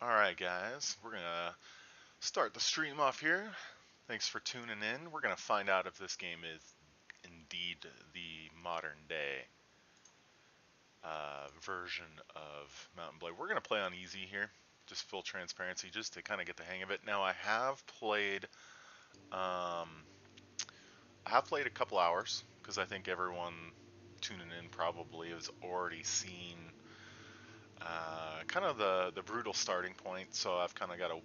Alright guys, we're gonna start the stream off here. Thanks for tuning in. We're gonna find out if this game is indeed the modern day version of Mountain Blade. We're gonna play on easy here, just full transparency, just to kind of get the hang of it. Now um, I have played a couple hours, because I think everyone tuning in probably has already seen kind of the brutal starting point. So I've kind of got a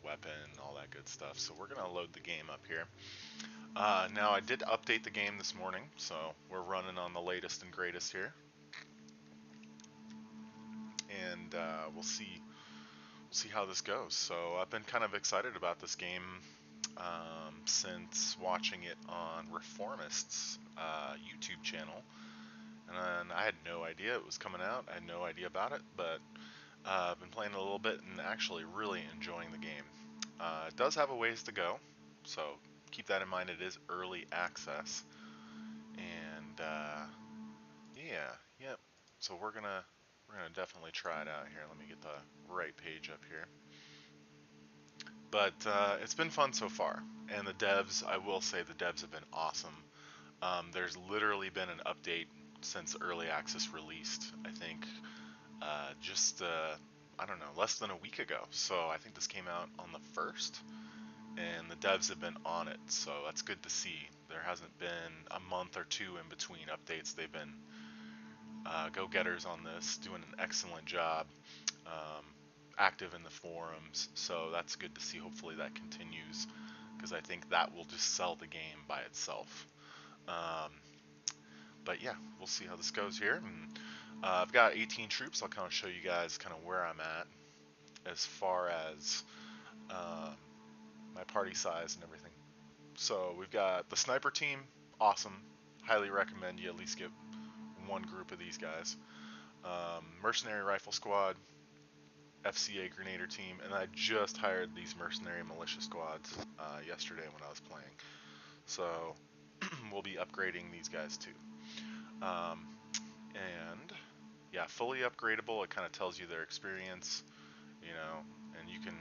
weapon, all that good stuff. So we're gonna load the game up here. Now I did update the game this morning, so we're running on the latest and greatest here, and we'll see how this goes. So I've been kind of excited about this game since watching it on Reformist's YouTube channel, and I had no idea it was coming out. I had no idea about it, but I've been playing a little bit and actually really enjoying the game. It does have a ways to go, so keep that in mind. It is early access, and yeah, yep. So we're gonna definitely try it out here. Let me get the right page up here. But it's been fun so far, and the devs, I will say, the devs have been awesome. There's literally been an update since early access released. I think just I don't know, less than a week ago. So I think this came out on the 1st, and the devs have been on it. So that's good to see. There hasn't been a month or two in between updates. They've been go-getters on this, doing an excellent job, um, active in the forums. So that's good to see. Hopefully that continues, because I think that will just sell the game by itself. Um, but yeah, we'll see how this goes here. And I've got 18 troops. I'll kind of show you guys kind of where I'm at as far as uh, my party size and everything. So we've got the sniper team, awesome. Highly recommend you at least get one group of these guys. Mercenary rifle squad, FCA Grenadier team, and I just hired these mercenary militia squads yesterday when I was playing. So we'll be upgrading these guys too. Um, and yeah, fully upgradable. It kind of tells you their experience, and you can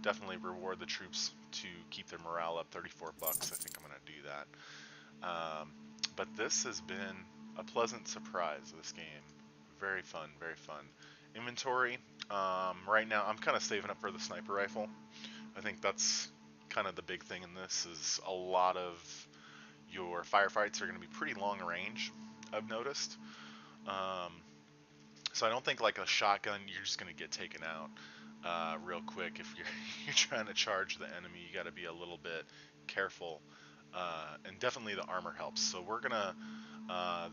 definitely reward the troops to keep their morale up. 34 bucks. I think I'm gonna do that. But this has been a pleasant surprise. This game, very fun, very fun. Inventory. Right now, I'm kind of saving up for the sniper rifle. I think that's kind of the big thing in this. Is a lot of your firefights are going to be pretty long range, I've noticed. Um, so I don't think like a shotgun, you're just going to get taken out real quick. If you're you're trying to charge the enemy, you got to be a little bit careful. And definitely the armor helps. So we're gonna.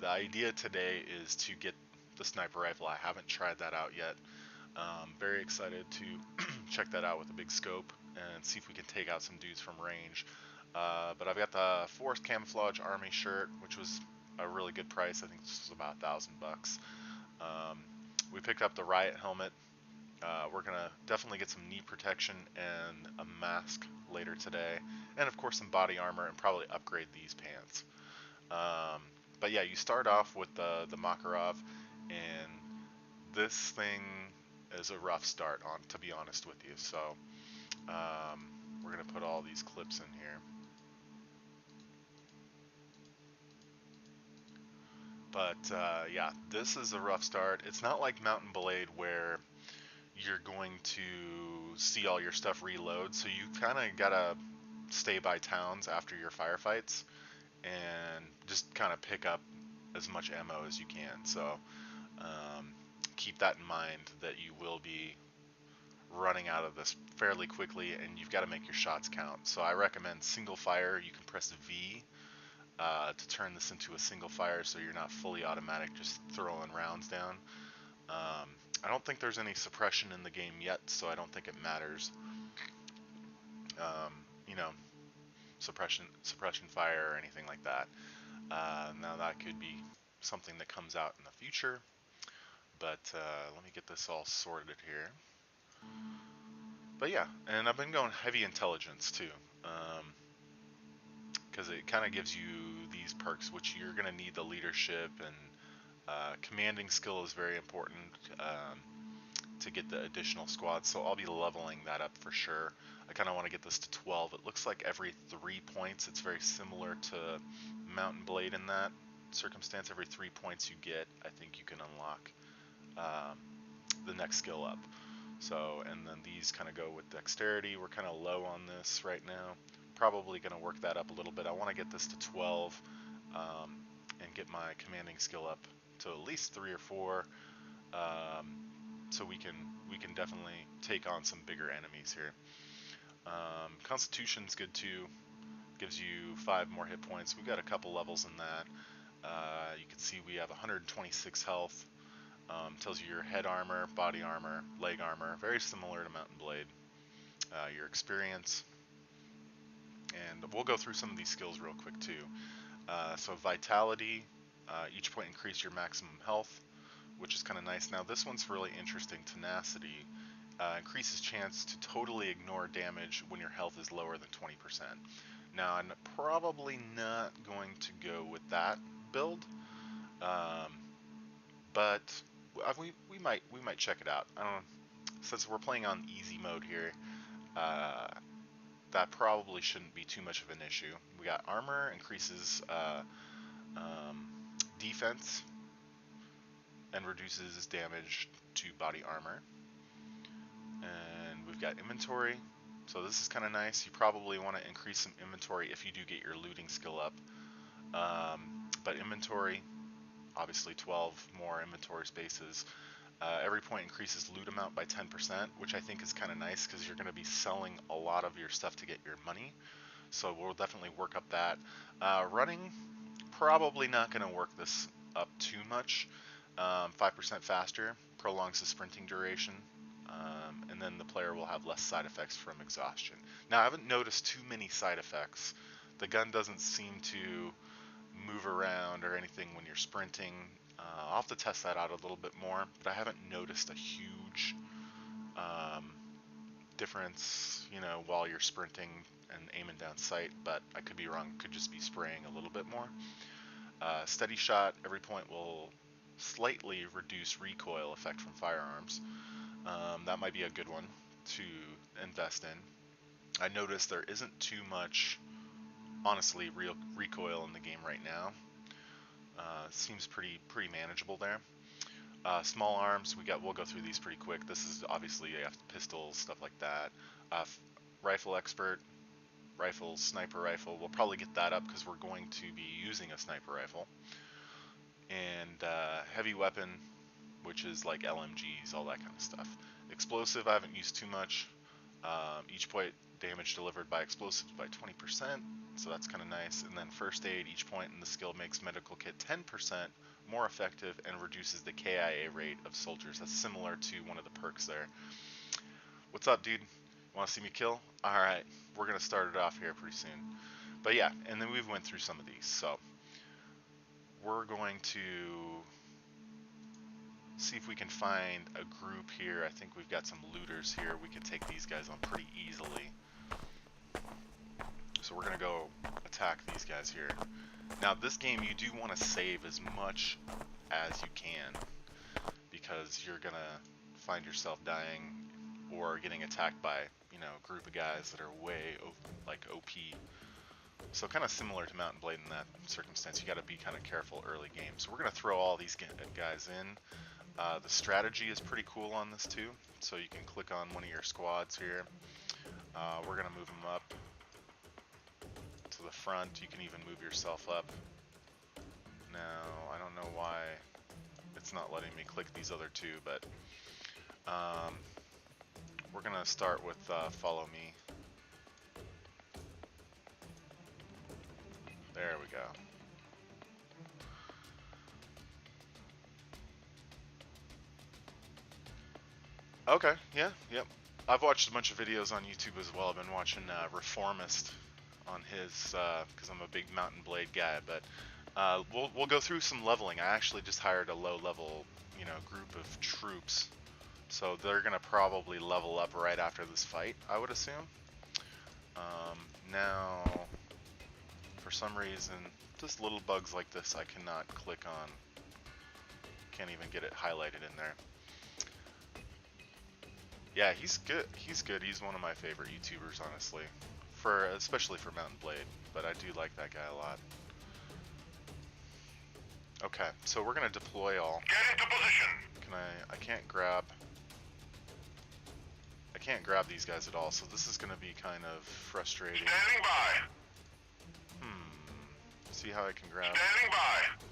The idea today is to get the sniper rifle. I haven't tried that out yet. Very excited to check that out with a big scope and see if we can take out some dudes from range. But I've got the Forest Camouflage Army shirt, which was a really good price. I think this was about $1,000. Um, we picked up the Riot helmet. We're gonna definitely get some knee protection and a mask later today, and of course some body armor, and probably upgrade these pants. Um, but yeah, you start off with the Makarov, and this thing is a rough start, on to be honest with you. So um, we're gonna put all these clips in here. But yeah, this is a rough start. It's not like Mountain Blade where you're going to see all your stuff reload, so you kind of gotta stay by towns after your firefights and just kind of pick up as much ammo as you can. So um, keep that in mind, that you will be running out of this fairly quickly, and you've got to make your shots count. So I recommend single fire. You can press V to turn this into a single fire, so you're not fully automatic just throwing rounds down. I don't think there's any suppression in the game yet, so I don't think it matters. Um, you know, suppression fire or anything like that. Now that could be something that comes out in the future, but let me get this all sorted here. But yeah, and I've been going heavy intelligence too, because it kind of gives you these perks, which you're going to need the leadership, and commanding skill is very important. to get the additional squads, so I'll be leveling that up for sure. I kind of want to get this to 12. It looks like every 3 points, it's very similar to Mountain Blade in that circumstance. Every 3 points you get, I think you can unlock the next skill up. So, and then these kind of go with dexterity. We're kind of low on this right now. Probably going to work that up a little bit. I want to get this to 12 and get my commanding skill up to at least 3 or 4, so we can definitely take on some bigger enemies here. Constitution's good too. Gives you 5 more hit points. We've got a couple levels in that. You can see we have 126 health. Tells you your head armor, body armor, leg armor, very similar to Mountain Blade. Your experience, and we'll go through some of these skills real quick too. So vitality, each point increase your maximum health, which is kind of nice. Now this one's really interesting. Tenacity increases chance to totally ignore damage when your health is lower than 20%. Now I'm probably not going to go with that build, but we might check it out. I don't know, since we're playing on easy mode here, that probably shouldn't be too much of an issue. We got armor, increases defense and reduces damage to body armor. And we've got inventory, so this is kind of nice. You probably want to increase some inventory if you do get your looting skill up. But inventory, obviously 12 more inventory spaces. Every point increases loot amount by 10%, which I think is kind of nice because you're going to be selling a lot of your stuff to get your money. So we'll definitely work up that. Running, probably not going to work this up too much. 5% faster, prolongs the sprinting duration, and then the player will have less side effects from exhaustion. Now I haven't noticed too many side effects. The gun doesn't seem to move around or anything when you're sprinting. I'll have to test that out a little bit more, but I haven't noticed a huge difference, while you're sprinting and aiming down sight, but I could be wrong. Could just be spraying a little bit more. Steady shot, every point will slightly reduce recoil effect from firearms. That might be a good one to invest in. I noticed there isn't too much, honestly, real recoil in the game right now. Seems pretty manageable there. Small arms, we'll go through these pretty quick. This is obviously you have pistols, stuff like that. Rifle expert, rifles, sniper rifle. We'll probably get that up because we're going to be using a sniper rifle. And heavy weapon, which is like LMGs, all that kind of stuff. Explosive, I haven't used too much. Each point damage delivered by explosives by 20%, so that's kind of nice. And then first aid, each point in the skill makes medical kit 10% more effective and reduces the KIA rate of soldiers. That's similar to one of the perks there. What's up, dude? Want to see me kill? Alright, we're going to start it off here pretty soon. But yeah, and then we've went through some of these, so we're going to see if we can find a group here. I think we've got some looters here. We can take these guys on pretty easily. So we're going to go attack these guys here. Now this game you do want to save as much as you can, because you're going to find yourself dying or getting attacked by, a group of guys that are way like OP. So kind of similar to Mountain Blade in that circumstance. You got to be kind of careful early game. So we're going to throw all these guys in. The strategy is pretty cool on this too. So you can click on one of your squads here. We're going to move them up to the front. You can even move yourself up. Now, I don't know why it's not letting me click these other two, but we're going to start with follow me. There we go. Okay, yeah, yep. I've watched a bunch of videos on YouTube as well. I've been watching Reformist on his, because I'm a big Mountain Blade guy, but we'll go through some leveling. I actually just hired a low-level, group of troops, so they're gonna probably level up right after this fight, I would assume. Now, for some reason, just little bugs like this I cannot click on. Can't even get it highlighted in there. Yeah, he's good. He's good. He's one of my favorite YouTubers, honestly, especially for Mountain Blade. But I do like that guy a lot. Okay, so we're gonna deploy all. Get into position. Can I can't grab. I can't grab these guys at all, so this is gonna be kind of frustrating. Standing by. See how I can grab. Standing by.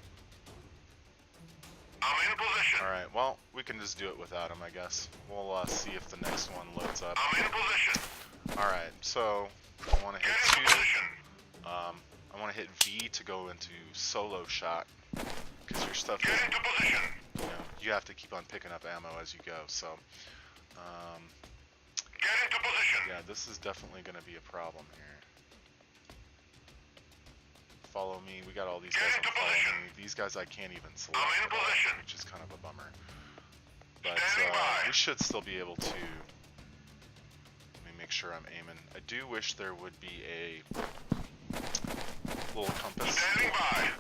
I'm in position. Alright, well, we can just do it without him, I guess. We'll see if the next one loads up. I'm in position. Alright, so I want to hit Get into 2. position. I want to hit V to go into solo shot, because your stuff Get into position. you have to keep on picking up ammo as you go, so Get into position. yeah, this is definitely going to be a problem here. Follow me, we got all these guys on follow me. These guys I can't even select at all, which is kind of a bummer. But we should still be able to. Let me make sure I'm aiming. I do wish there would be a little compass. Standing by.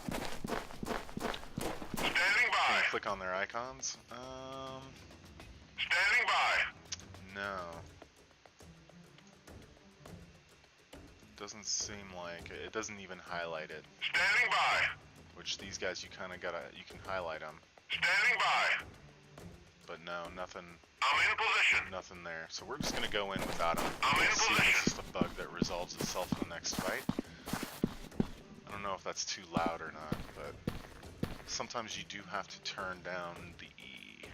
Standing Can I by. click on their icons? Standing by. No. Doesn't seem like it. Doesn't even highlight it. Standing by. Which these guys you kind of you can highlight them. Standing by. But no, nothing. I'm in position. Nothing there. So we're just gonna go in without them. I'm in See if position. it's just a bug that resolves itself in the next fight. I don't know if that's too loud or not, but sometimes you do have to turn down the E.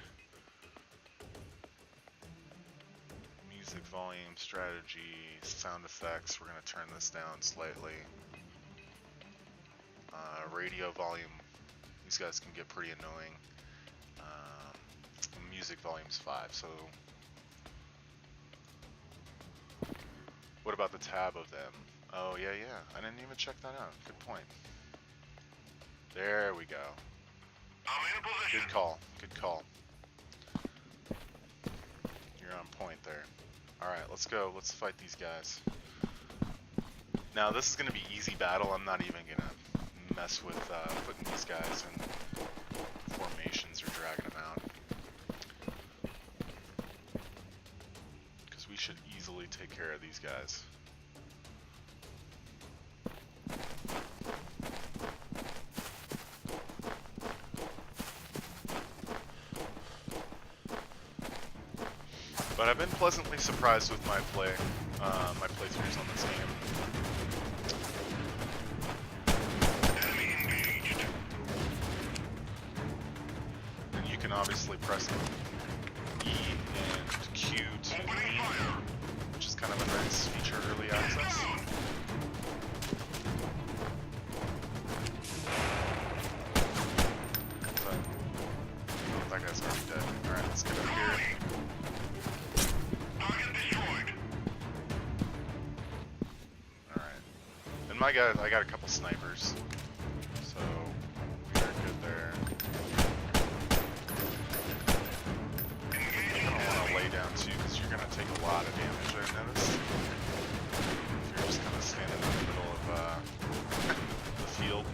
Music volume, strategy, sound effects. We're gonna turn this down slightly. Radio volume. These guys can get pretty annoying. Music volume's 5, so what about the tab of them? Oh yeah, I didn't even check that out. Good point. There we go. I'm in position. Good call. Good call. You're on point there. Alright, let's go. Let's fight these guys. Now this is gonna be easy battle. I'm not even gonna mess with putting these guys in formations or dragging them out. We should easily take care of these guys. But I've been pleasantly surprised with my playthroughs on this game. Enemy engaged. And you can obviously press E and Q to Opening fire. which is kind of a nice feature, early access. But, oh, that guy's already dead. Alright, let's get up here. Target destroyed. Alright. And my guy, I got a couple snipers. So, we are good there. I don't want to lay down too, because you're going to take a lot of damage, I've noticed. If you're just kind of standing in the middle of the field.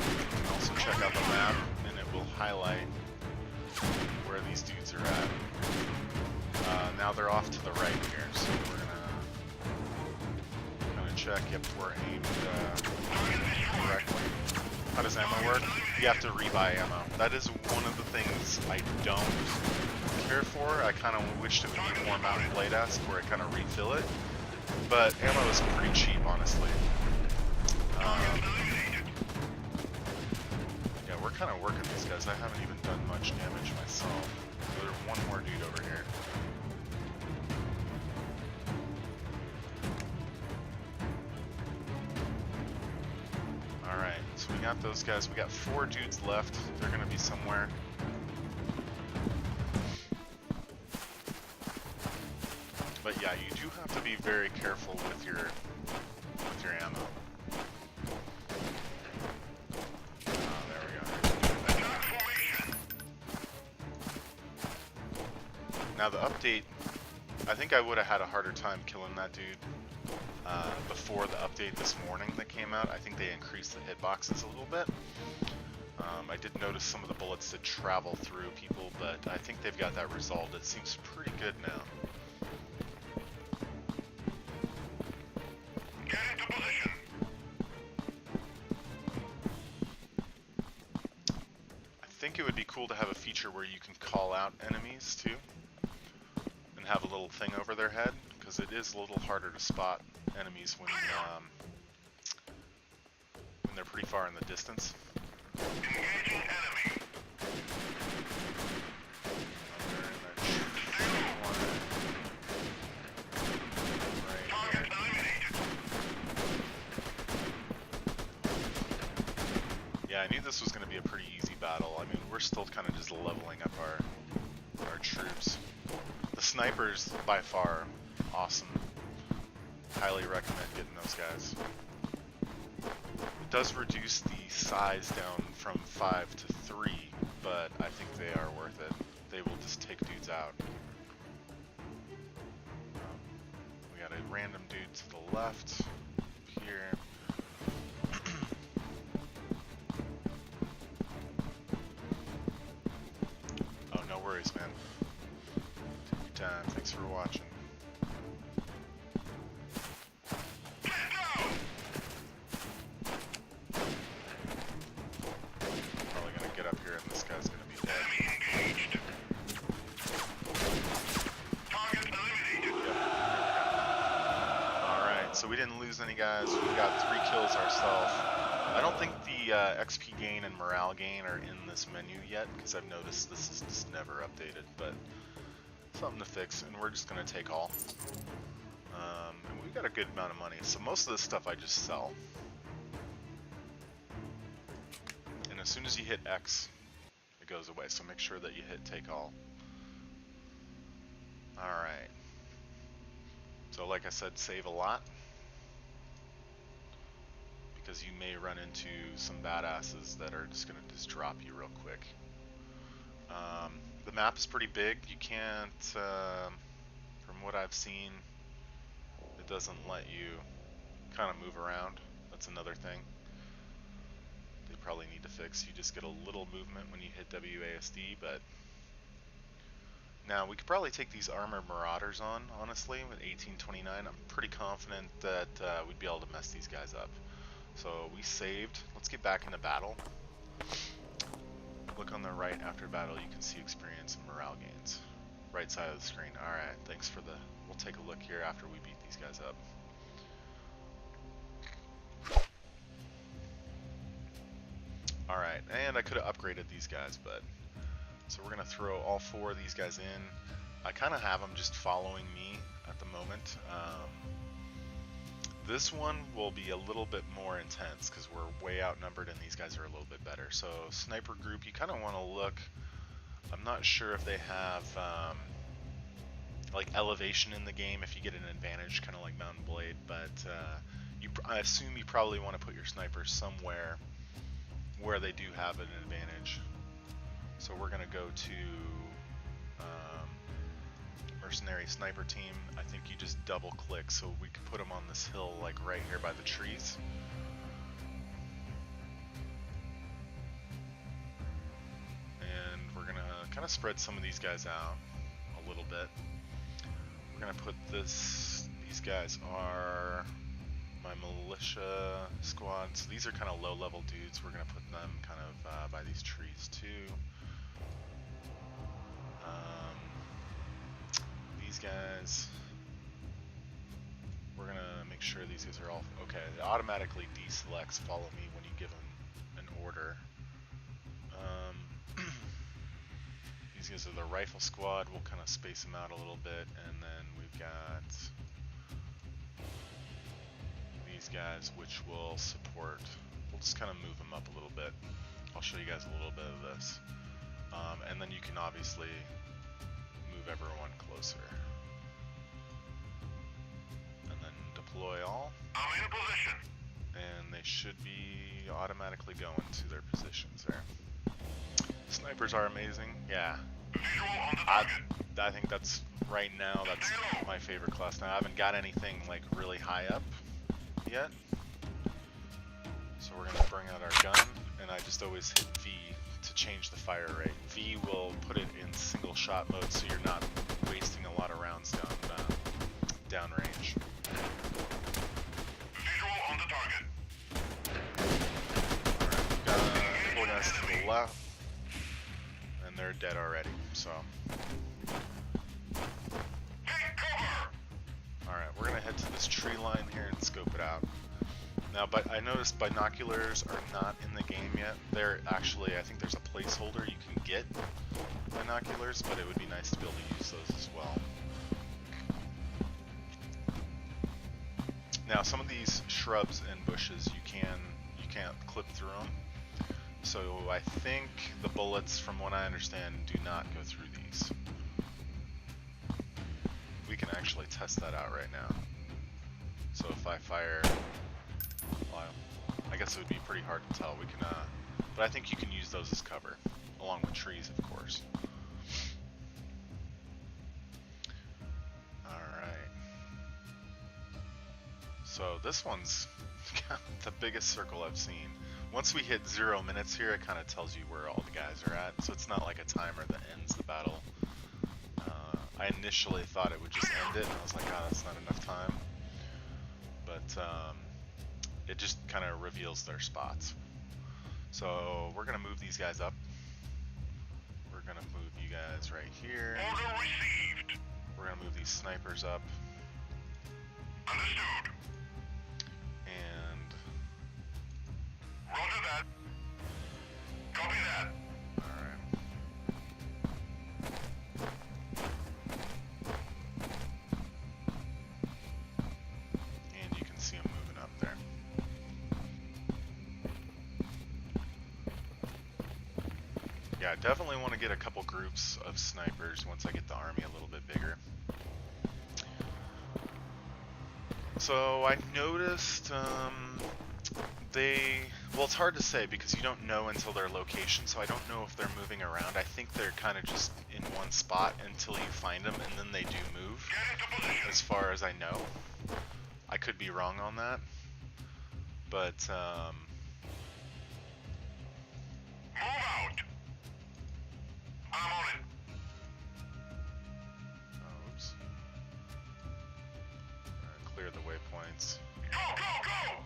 You can also check out the map, and it will highlight where these dudes are at. Now they're off to the right here, so we're gonna check if we're aimed correctly. How does ammo work? You have to rebuy ammo. That is one of the things I don't care for. I kind of wished it would be more Mountain Blade-esque, where I kind of refill it. But ammo is pretty cheap, honestly. Yeah, we're kind of working these guys. I haven't even done much damage myself. There's one more dude over here. Alright, so we got those guys. We got 4 dudes left. They're gonna be somewhere. But yeah, you do have to be very careful with your ammo. Oh, there we go. Now the update, I think I would have had a harder time killing that dude before the update this morning that came out. I think they increased the hitboxes a little bit. I did notice some of the bullets did travel through people, but I think they've got that resolved. It seems pretty good now. Get into position. I think it would be cool to have a feature where you can call out enemies too, and have a little thing over their head, because it is a little harder to spot enemies when they're pretty far in the distance. Engaging enemy. Target eliminated. Yeah, I knew this was going to be a pretty easy battle. I mean, we're still kind of just leveling up our troops. The snipers, by far, awesome. Highly recommend getting those guys. It does reduce the size down from 5 to 3, but I think they are worth it. They will just take dudes out. We got a random dude to the left here. Oh, no worries, man. Take your time. Thanks for watching. Probably gonna get up here and this guy's gonna be dead. Enemy engaged. Target eliminated. Alright, so we didn't lose any guys. We got 3 kills ourselves. I don't think the XP gain and morale gain are in this menu yet, because I've noticed this is just never updated, but something to fix, and we're just going to take all. And we've got a good amount of money, so most of this stuff I just sell. And as soon as you hit X, it goes away, so make sure that you hit take all. Alright. So like I said, save a lot, because you may run into some badasses that are just going to just drop you real quick. The map is pretty big. You can't, from what I've seen, it doesn't let you kind of move around. That's another thing they probably need to fix. You just get a little movement when you hit WASD, but now we could probably take these armored marauders on, honestly, with 1829. I'm pretty confident that we'd be able to mess these guys up. So we saved. Let's get back into battle. Look on the right after battle, you can see experience and morale gains. Right side of the screen. Alright, thanks for the... We'll take a look here after we beat these guys up. Alright, and I could have upgraded these guys, but... So we're going to throw all 4 of these guys in. I kind of have them just following me at the moment. This one will be a little bit more intense because we're way outnumbered and these guys are a little bit better. So sniper group, you kind of want to look. I'm not sure if they have like elevation in the game if you get an advantage, kind of like Mountain Blade, but I assume you probably want to put your snipers somewhere where they do have an advantage. So we're going to go to mercenary sniper team. I think you just double click so we can put them on this hill like right here by the trees. And we're going to kind of spread some of these guys out a little bit. We're going to put these guys are my militia squad. So these are kind of low level dudes. We're going to put them kind of by these trees too. These guys, we're gonna make sure these guys are all okay. It automatically deselects follow me when you give them an order. These guys are the rifle squad. We'll kind of space them out a little bit, and then we've got these guys which will support. We'll just kind of move them up a little bit. I'll show you guys a little bit of this, and then you can obviously move everyone closer. And then deploy all. I'm in position. And they should be automatically going to their positions there. Snipers are amazing. Yeah. Visual on the target. I think that's, right now, that's my favorite class. Now, I haven't got anything like really high up yet. So we're going to bring out our gun. And I just always hit V to change the fire rate. V will put it in single shot mode, so you're not wasting a lot of rounds downrange. Visual on the target. Alright, we've got 4 guys to the left, and they're dead already, so. Take cover! Alright, we're gonna head to this tree line here and scope it out. Now, but I noticed binoculars are not in the game yet. They're actually, I think there's a placeholder you can get binoculars, but it would be nice to be able to use those as well. Now, some of these shrubs and bushes you can't clip through them. So I think the bullets, from what I understand, do not go through these. We can actually test that out right now. So if I fire, well, I guess it would be pretty hard to tell. We can, but I think you can use those as cover, along with trees, of course. Alright. So this one's the biggest circle I've seen. Once we hit 0 minutes here, it kind of tells you where all the guys are at. So it's not like a timer that ends the battle. I initially thought it would just end it, and I was like, oh, that's not enough time. But it just kind of reveals their spots. So we're going to move these guys up. We're going to move you guys right here. Order received. We're going to move these snipers up. Understood. And Roger that. Copy that. alright. And you can see them moving up there. Yeah, I definitely want to get a couple groups of snipers once I get the army a little bit bigger. So I noticed well, it's hard to say because you don't know until their location, so I don't know if they're moving around. I think they're kind of just in one spot until you find them, and then they do move, Get into position. as far as I know. I could be wrong on that, but Move out. I'm on it. oh, oops. Clear the waypoints. Go, go, go!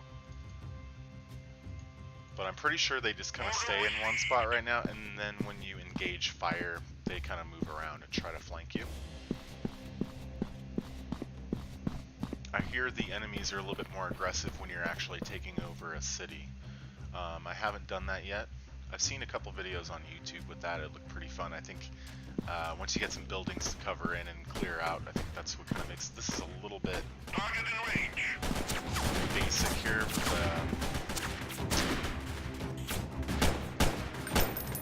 But I'm pretty sure they just kind of stay in one spot right now, and then when you engage fire, they kind of move around and try to flank you. I hear the enemies are a little bit more aggressive when you're actually taking over a city. I haven't done that yet. I've seen a couple videos on YouTube with that. It looked pretty fun. I think once you get some buildings to cover in and clear out, I think that's what kind of makes this is a little bit Target in range. basic here. But,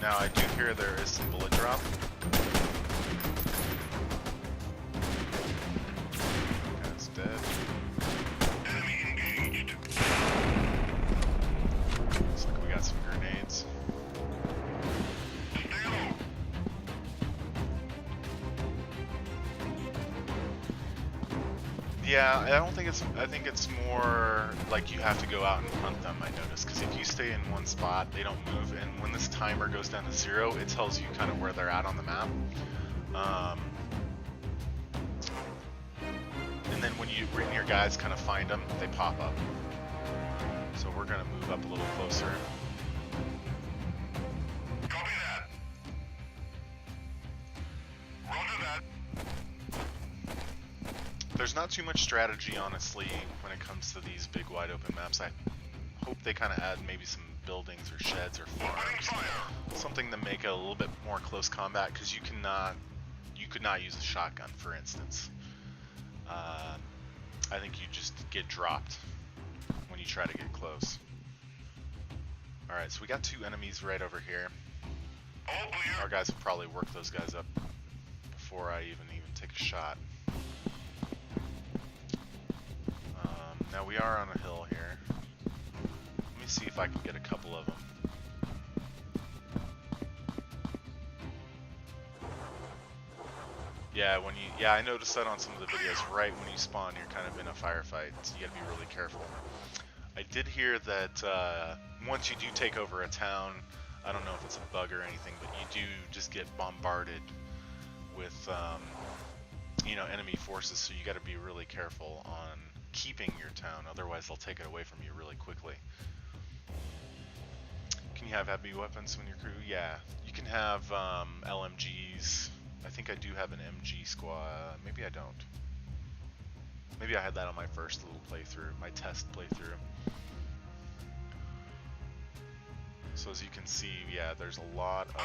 now I do hear there is some bullet drop. That's dead. Enemy engaged. Looks like we got some grenades. Stay low. Yeah, I don't think it's. I think it's more like you have to go out and hunt them. I noticed because if you stay in one spot, they don't move, and when this timer goes down to 0, it tells you kind of where they're at on the map. And then when your guys kind of find them, they pop up. So we're gonna move up a little closer. Copy that. Roger that. There's not too much strategy, honestly, when it comes to these big wide open maps. I hope they kind of add maybe some buildings or sheds or Opening farms, fire. something to make it a little bit more close combat, because you could not use a shotgun, for instance. I think you just get dropped when you try to get close. Alright, so we got 2 enemies right over here. All clear. Our guys will probably work those guys up before I even take a shot. Now we are on a hill here. Let me see if I can get a couple of them. Yeah, I noticed that on some of the videos. Right when you spawn, you're kind of in a firefight, so you gotta be really careful. I did hear that once you do take over a town, I don't know if it's a bug or anything, but you do just get bombarded with, you know, enemy forces, so you got to be really careful on keeping your town, otherwise they'll take it away from you really quickly. Can you have heavy weapons in your crew? Yeah, you can have LMGs. I think I do have an MG squad. Maybe I don't. Maybe I had that on my first little playthrough, my test playthrough. So as you can see, yeah, there's a lot of...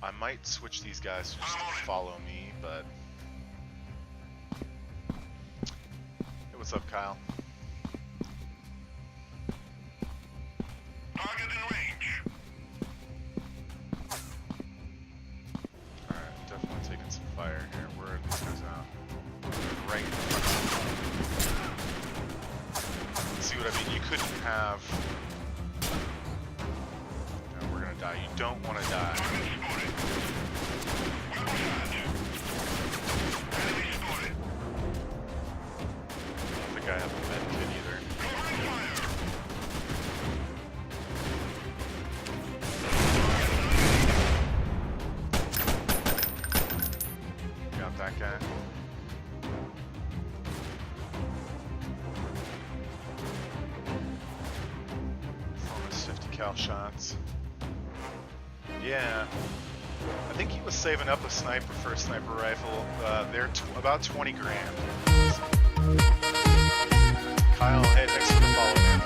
I might switch these guys to just follow me, but... Hey, what's up, Kyle? Target in range. Alright, definitely taking some fire here. Where are these guys out? Right in front of me. See what I mean? You couldn't have... No, we're gonna die. You don't want to die. Target spotted. Well shot. Enemy spotted. I don't think I have a med kit either. Covering fire. Got that guy. Almost 50 cal shots. Yeah. I think he was saving up a sniper for a sniper rifle. They're about 20 grand. Kyle, hey, thanks for the follow, man.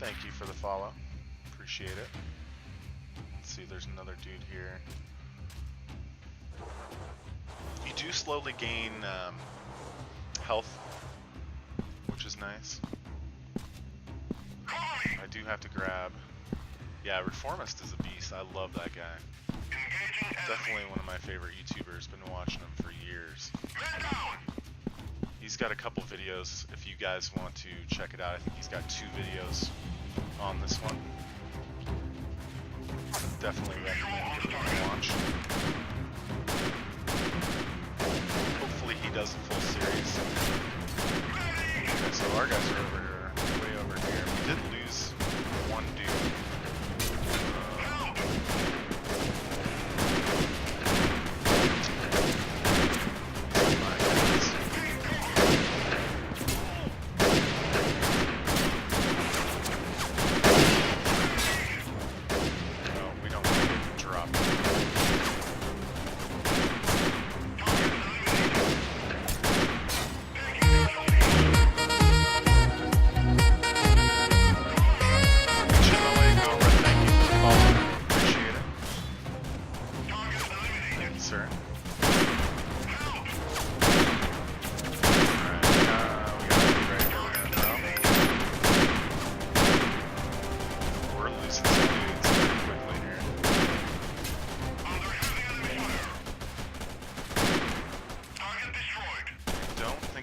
Thank you for the follow. Appreciate it. Let's see, there's another dude here. You do slowly gain health, which is nice. I do have to grab... Yeah, Reformist is a beast. I love that guy. Engaging enemy. Definitely one of my favorite YouTubers. Been watching him for years. Man down. He's got a couple videos if you guys want to check it out. I think he's got 2 videos on this one. Definitely recommend giving him a watch. Hopefully he does a full series. Okay, so our guys are way over here. We did lose one dude. My goodness. No, we don't want to get dropped.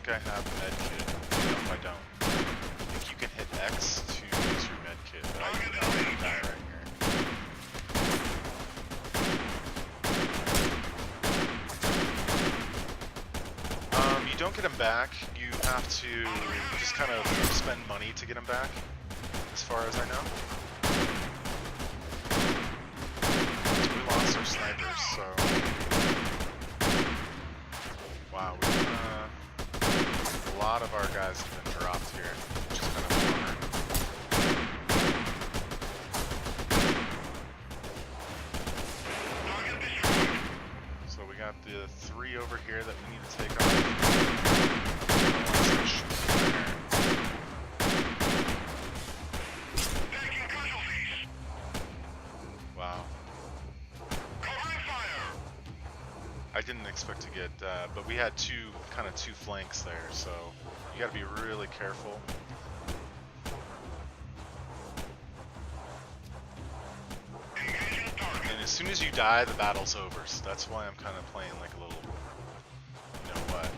I have a med kit. No, I don't. I think you can hit X to use your med kit, but I do not want to die right here. You don't get him back. You have to just kind of spend money to get him back, as far as I know. We lost our snipers, so... Wow, a lot of our guys have been dropped here, which is kind of a bummer. So we got the 3 over here that we need to take on. Wow. I didn't expect to get, but we had two flanks there, so you gotta be really careful. And as soon as you die, the battle's over, so that's why I'm kind of playing like a little, you know what.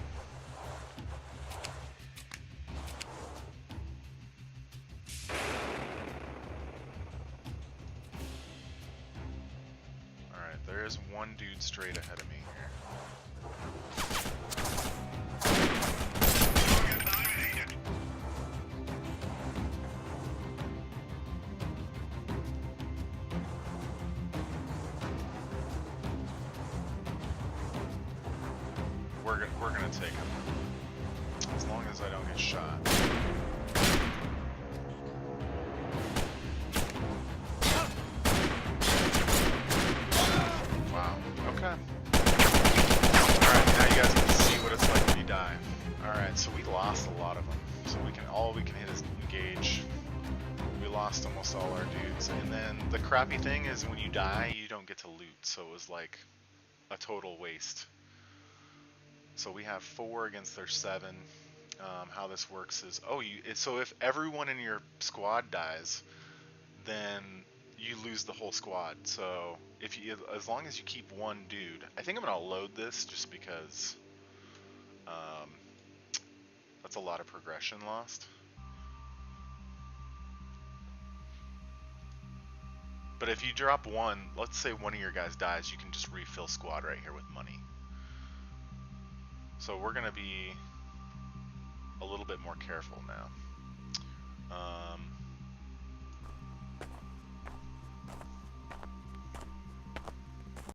Alright, there is one dude straight ahead of me here. we're gonna take him. As long as I don't get shot. Wow. Okay. Alright, now you guys can see what it's like when you die. Alright, so we lost a lot of them. So all we can hit is engage. We lost almost all our dudes. And then the crappy thing is when you die, you don't get to loot. So it was like a total waste. So we have 4 against their 7. How this works is, so if everyone in your squad dies, then you lose the whole squad. So as long as you keep one dude, I think I'm gonna load this just because that's a lot of progression lost. But if you drop one, let's say one of your guys dies, you can just refill squad right here with money. So we're gonna be a little bit more careful now.